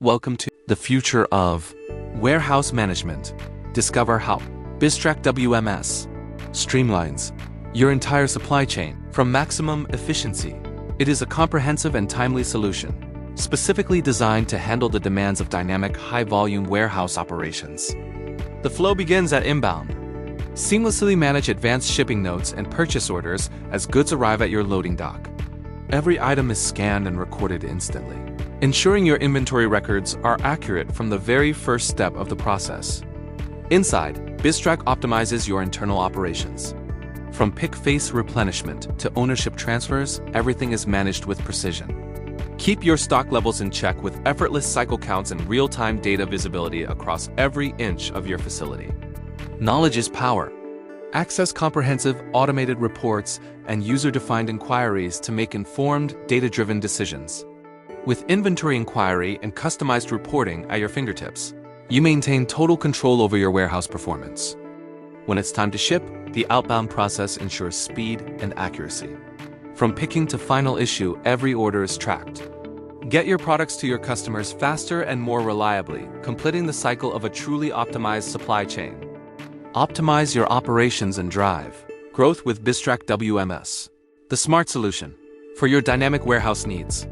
Welcome to the future of warehouse management. Discover how Biztrak WMS streamlines your entire supply chain for maximum efficiency. It is a comprehensive and timely solution, specifically designed to handle the demands of dynamic, high-volume warehouse operations. The flow begins at inbound. Seamlessly manage advanced shipping notes and purchase orders as goods arrive at your loading dock. Every item is scanned and recorded instantly, ensuring your inventory records are accurate from the very first step of the process. Inside, Biztrak optimizes your internal operations. From pick-face replenishment to ownership transfers, everything is managed with precision. Keep your stock levels in check with effortless cycle counts and real-time data visibility across every inch of your facility. Knowledge is power. Access comprehensive automated reports and user-defined inquiries to make informed, data-driven decisions. With inventory inquiry and customized reporting at your fingertips, you maintain total control over your warehouse performance. When it's time to ship, the outbound process ensures speed and accuracy. From picking to final issue, every order is tracked. Get your products to your customers faster and more reliably, completing the cycle of a truly optimized supply chain. Optimize your operations and drive growth with Biztrak WMS, the smart solution for your dynamic warehouse needs.